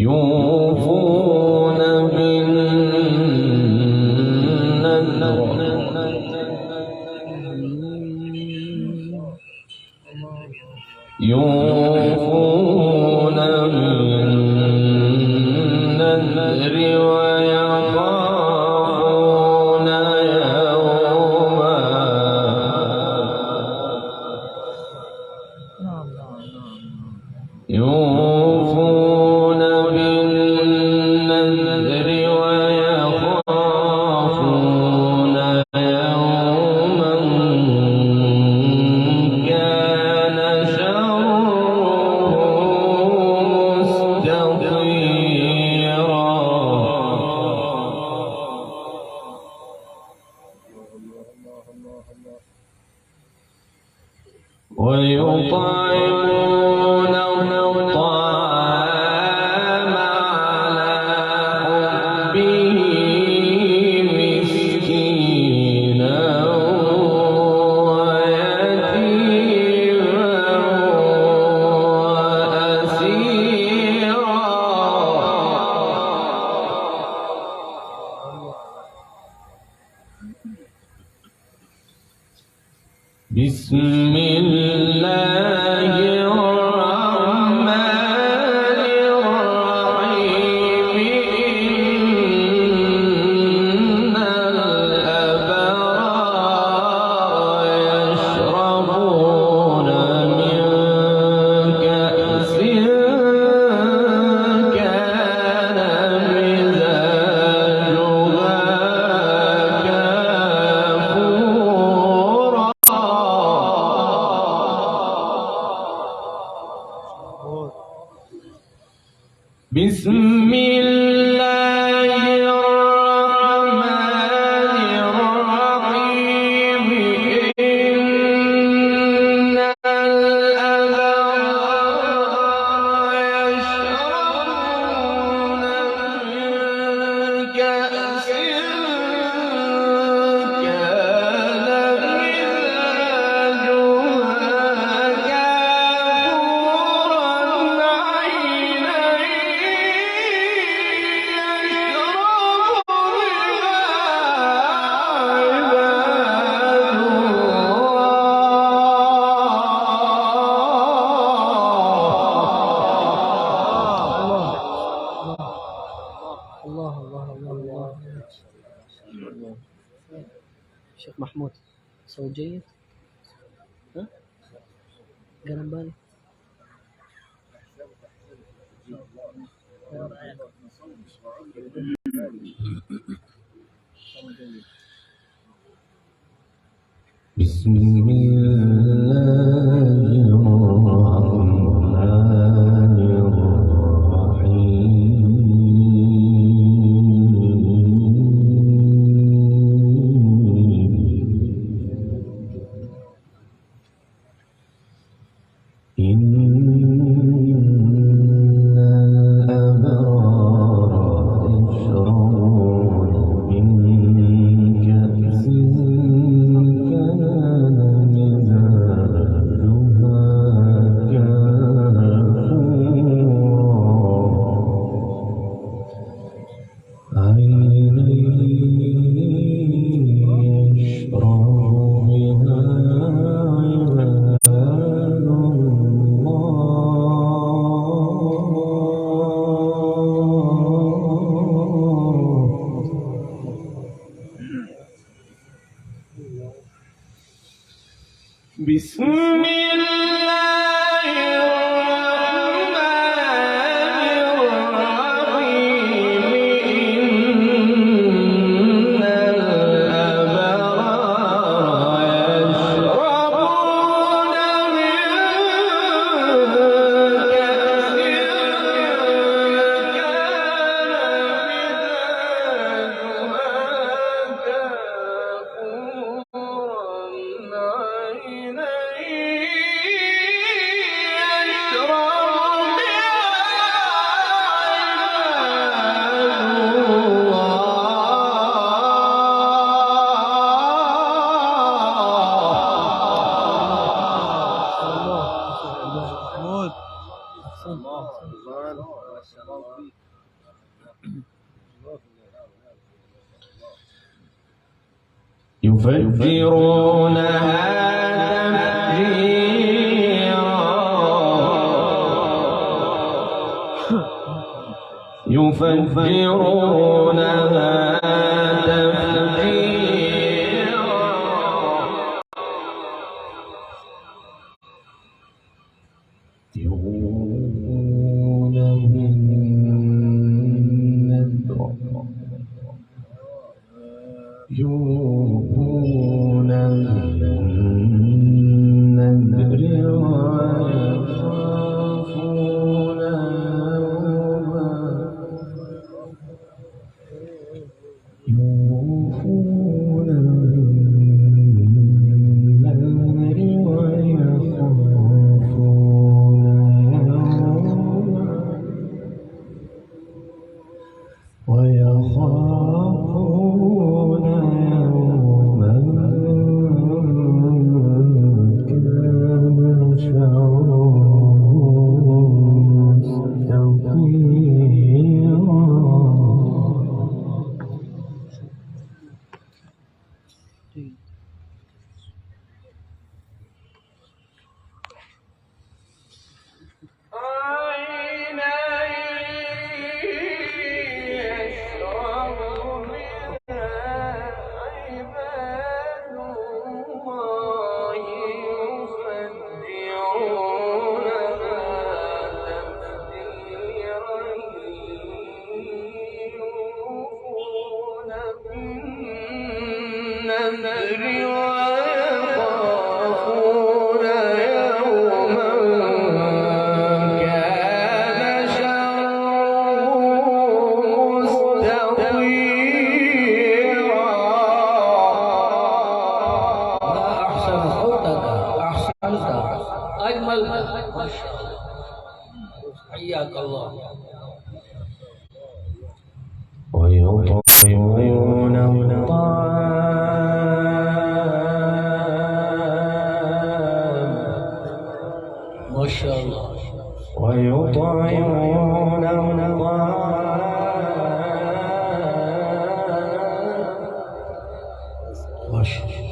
يوفون بالنذر يوفون بالنذر ويخافون يوما يوفون بالنذر ويخافون يوما كان شره مستطيرا ويطعمون الطعام على حبه مسكينا ويتيما وأسيرا بسم الله الرحمن الرحيم إن الأبرار يشربون من كأس كان مزاجها كافورا بسم الله الرحمن الرحيم إن الأبرار يشربون من كأس كان مزاجها كافورا عينا شيخ محمود صوت جيد. ها قلم بالي. بسم الله الرحمن الرحيم إن الأبرار يشربون من كأس كان مزاجها كافورا عينا يشرب بها عباد بسم الله الرحمن الرحيم إن الأبرار يشربون من كأس الله يفجرونها تفجيرا يفجرونها تفجيرا يوفون بالنذر يوفون بالنذر ويخافون يوفون بالنذر ويخافون يوما كان شره مستطيرا النذر ويخافون يوما كان شره مستطيرا. ما أحسن صوتك، أحسنت أجمل، ما شاء الله، حياك الله. ويطعمون ما شاء الله. ويطعمون ما شاء الله.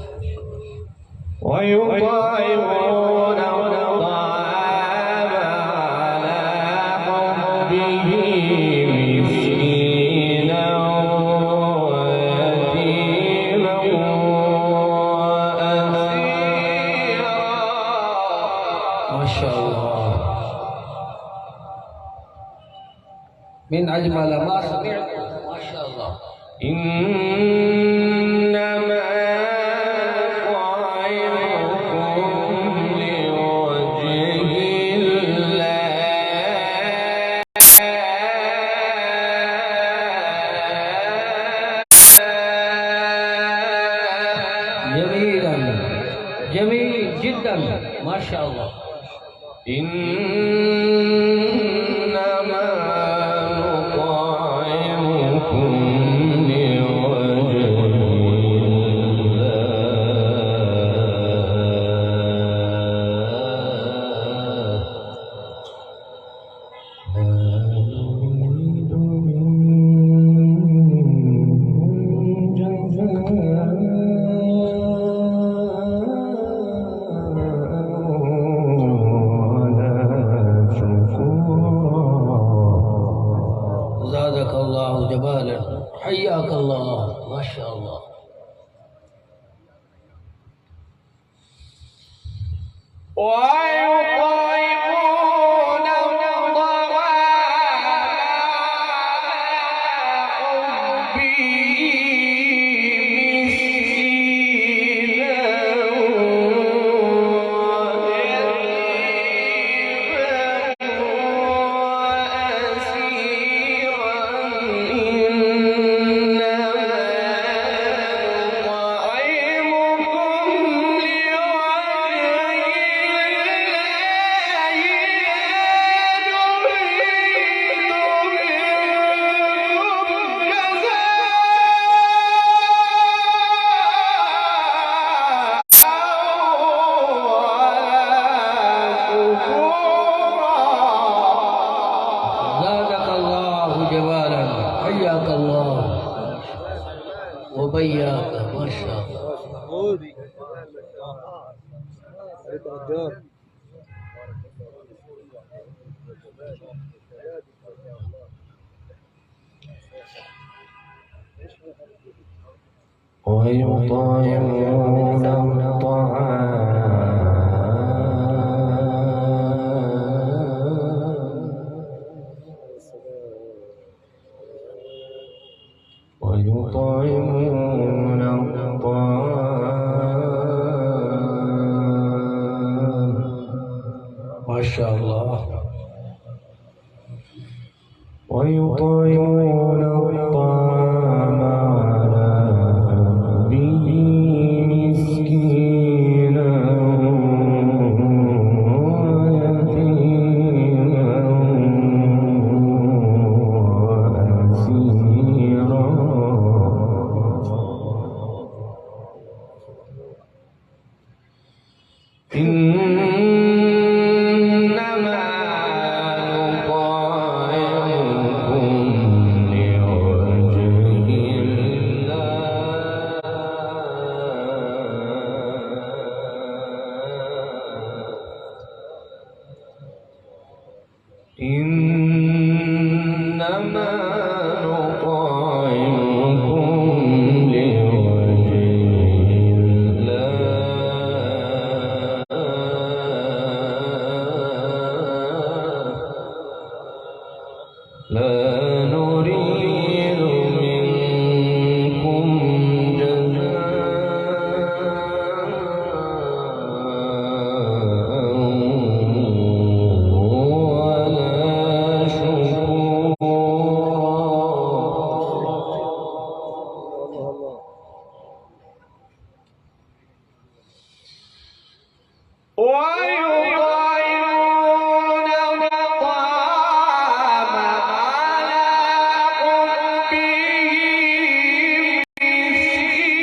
ويطعمون الطعام على حبه مسكينا ويتيما وأسيرا. ما شاء الله، من أجمل ما سمعت. ما شاء الله. إنما نطعمكم لوجه الله جميلا، جميل جدا، ما شاء الله. إنما نطعمكم لوجه الله لا نريد منكم جزاء ولا شكورا. زادك الله جمالا، حياك الله، ما شاء الله. ويطعمون الطعام على حبه مسكينا ويتيما وأسيرا. إنما وإياك ما شاء الله. ويطعمون ما شاء الله. ويطعمون الطعام على حبه مسكينا ويتيما وأسيرا إنما نطعمكم لوجه الله إنما نطعمكم لوجه الله لا نريد منكم جزاء ولا شكورا ويطعمون الطعام على حبه مسكينا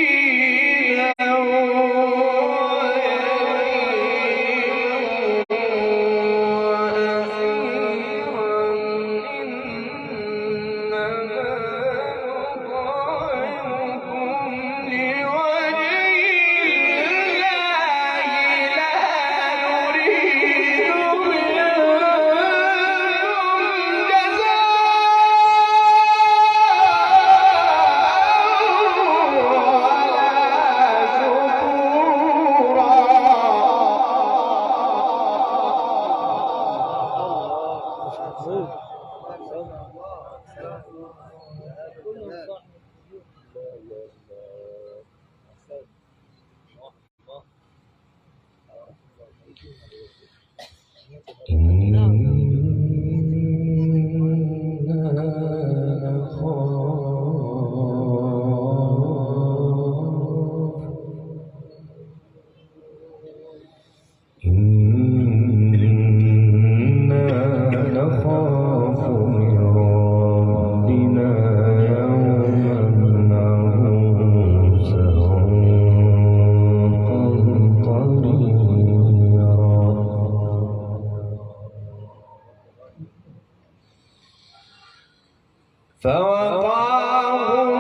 فوقاهم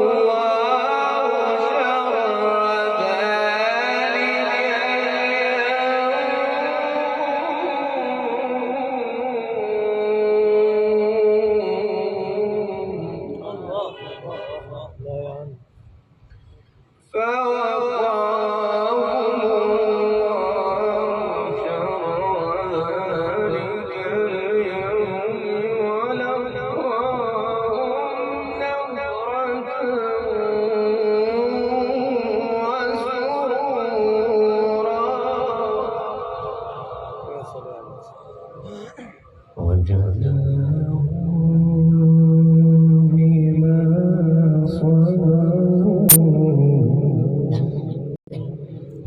الله شر ذلك اليوم فوقاهم الله شر ذلك اليوم ولقاهم نضرة وسرورا وجزاهم بما صبروا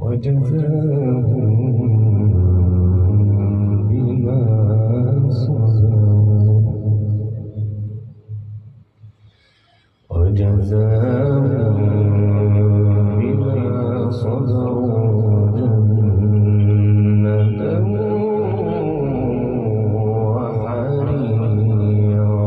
وجزاهم بما صبروا وجزاهم بما صبروا جنة وحريرا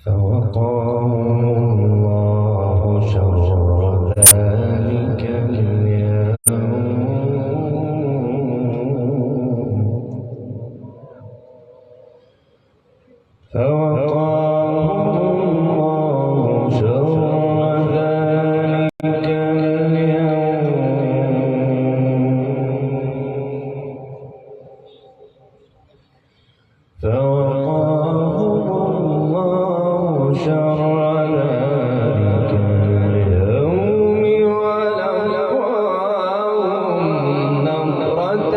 فوقاه الله شر ذلك اليوم فوقاه الله شر ذلك اليوم فوقاه الله شر ذلك اليوم ولقاهم نضرة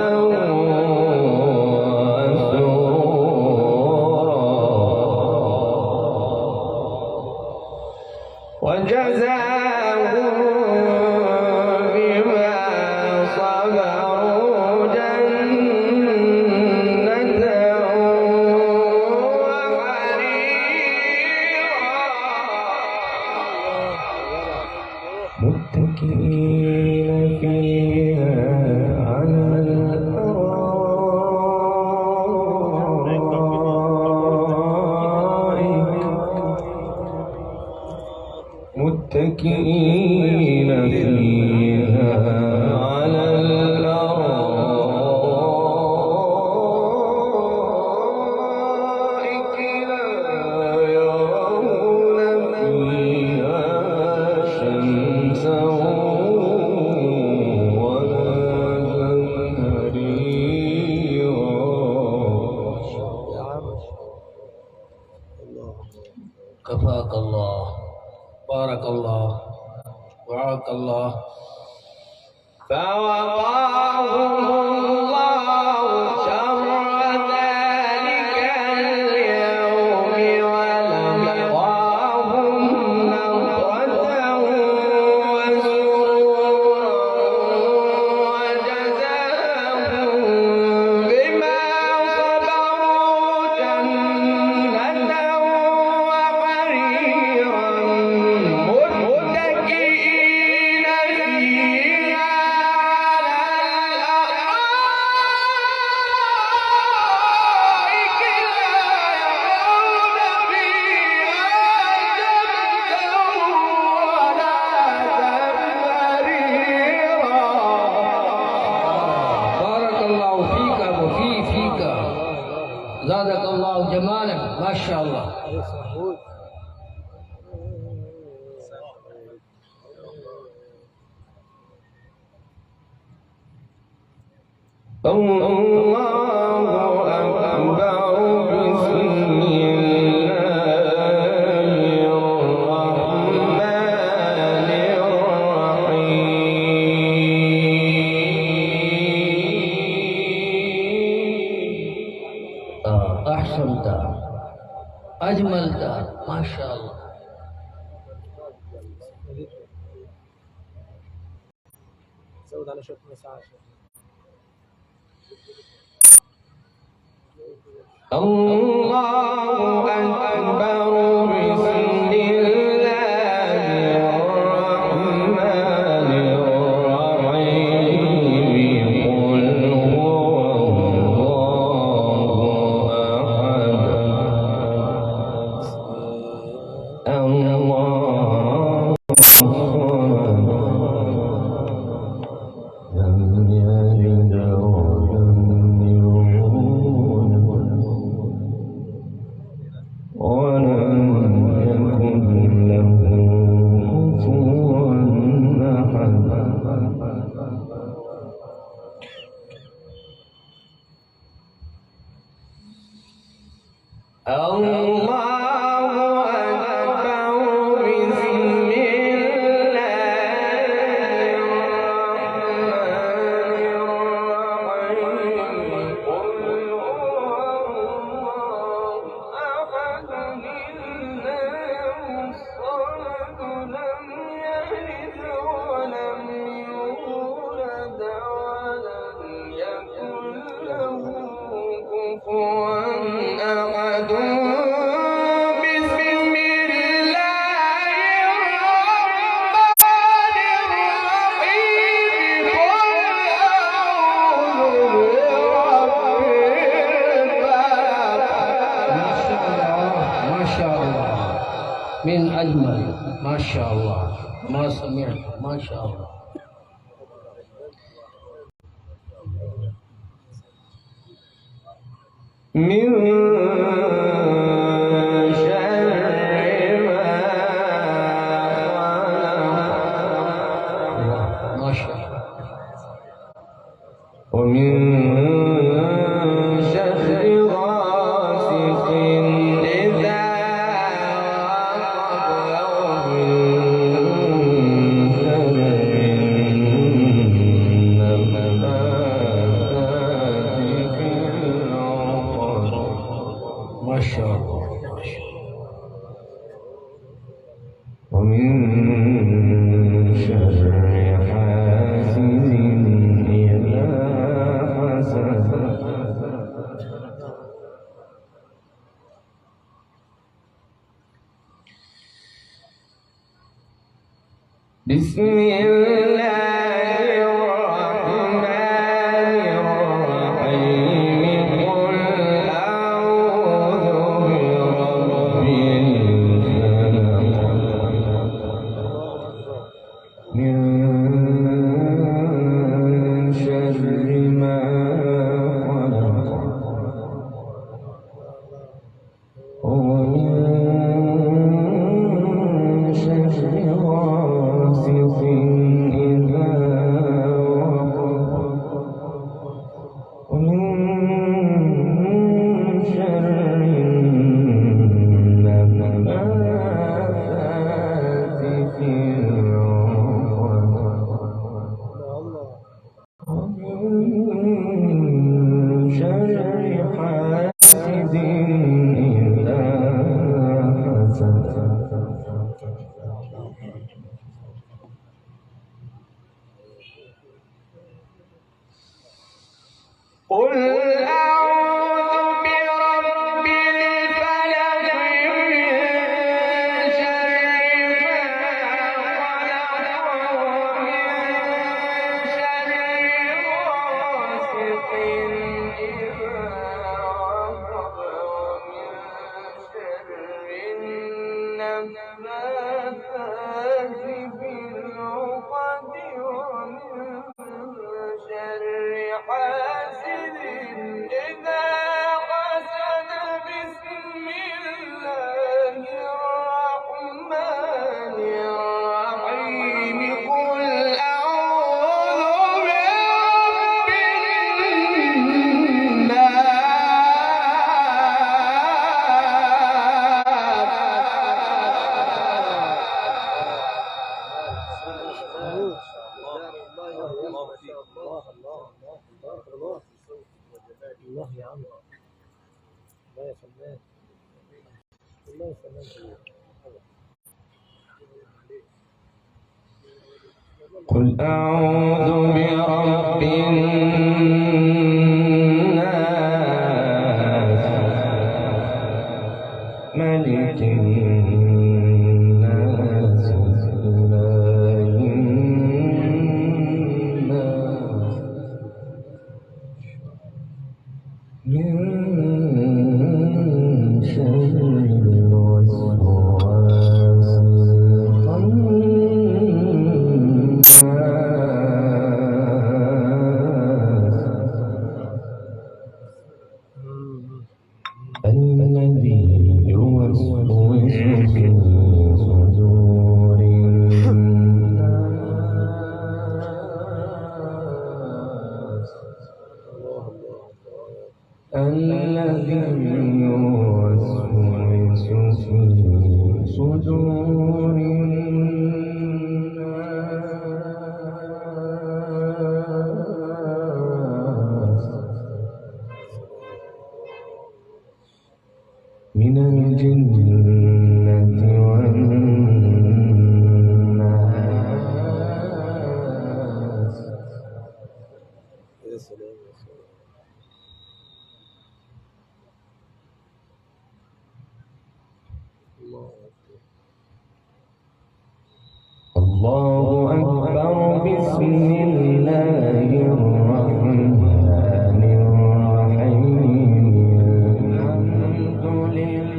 وسرورا وجزاهم بما صبروا جنة متكئين فيها على الأرائك متكئين فيها على الأرائك لا يرون فيها شمسا ولا زمهريرا كفاك الله، بارك الله، وعاك الله. فوقاهم الله شر ذلك اليوم ولقاهم نضرة وسرورا وجزاهم بما صبروا جنة وحريرا متكئين فيها بارك الله فيك وفيك، زادك الله جمالا، ما شاء الله. الله أكبر بسم الله الرحمن الرحيم أحسنت، أجملت، ما شاء الله. الله أكبر بسم الله الرحمن الرحيم قل هو الله أحد الله الصمد لم يلد ولم يولد ولم يكن له كفوا أحد الله أكبر بسم الله الرحمن الرحيم قل هو الله أحد الله الصمد لم يلد ولم يولد ولم يكن له كفوا أحد أجمل. ما شاء الله، ما سمعت، ما شاء الله. من شر ما خلق ما شاء الله. ومن شر غاسق إذا وقب ومن شر النفاثات في العقد ما شاء الله. ومن شر حاسد إذا حسد بسم الله الرحمن الرحيم قل أعوذ برب الفلق من شر ما خلق ومن شر غاسق إذا وقب ومن شر النفاثات في العقد ومن شر حاسد إذا حسد قل أعوذ برب الفلق من شر ما خلق ومن شر غاسق إذا وقب ومن شر النفاثات في العقد ومن شر حاسد إذا حسد بسم الله الرحمن الرحيم قل أعوذ برب الله يا عم، الله يا فنان، الله يا فنان. قل أعوذ برب الناس ملك الناس إله الناس من شر الوسواس الذي يوسوس في صدور الناس الذي يوسوس في صدور الناس من الجنة والناس. يا سلام يا سلام. الله أكبر. بسم الله الرحمن الرحيم الحمد لله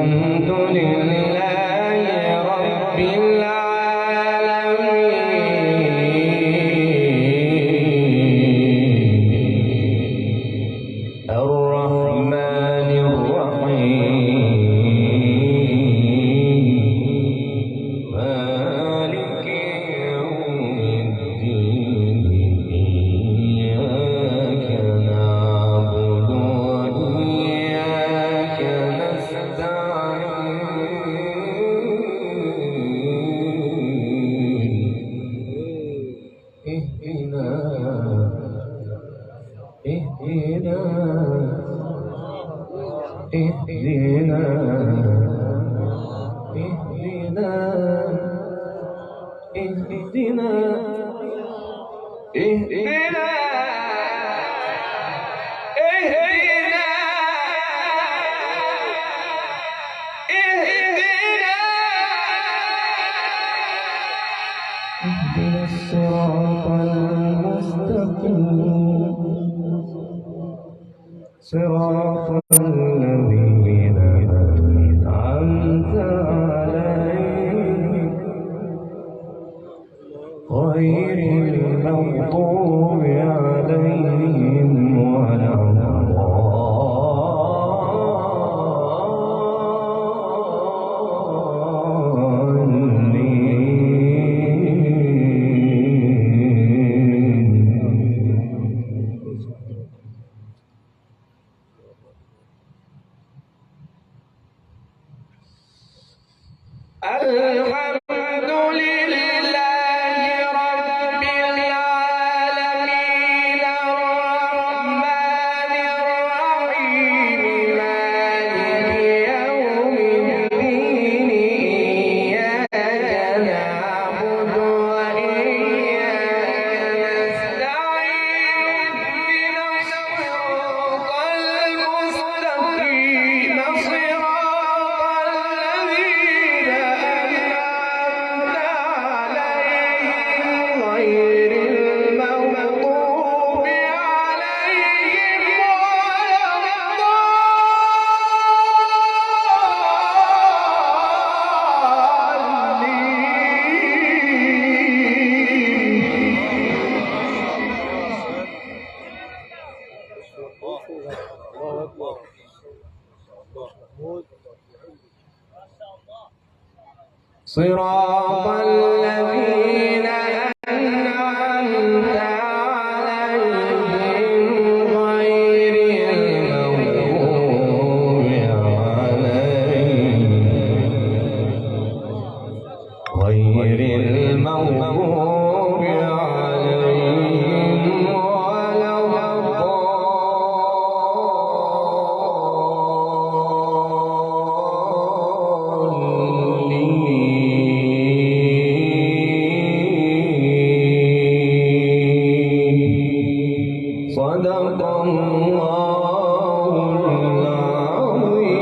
الحمد لله رب العالمين الرحمن الرحيم مالك يوم الدين إياك نعبد وإياك نستعين اهدنا الصراط المستقيم صراط الذين أنعمت عليهم غير المغضوب عليهم ولا الحمد لله رب العالمين الرحمن الرحيم مالك يوم الدين إياك نعبد وإياك نستعين اهدنا الصراط المستقيم صراط الذين أنعمت عليهم غير المغضوب عليهم ولا الله أكبر. محمود. صراط الذين أنعمت عليهم غير المغضوب عليهم ولا الضالين صدق الله العظيم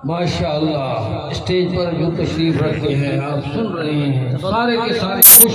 माशाअल्लाह। स्टेज पर जो तशरीफ रखते हैं आप सुन रहे हैं, सारे के सारे खुश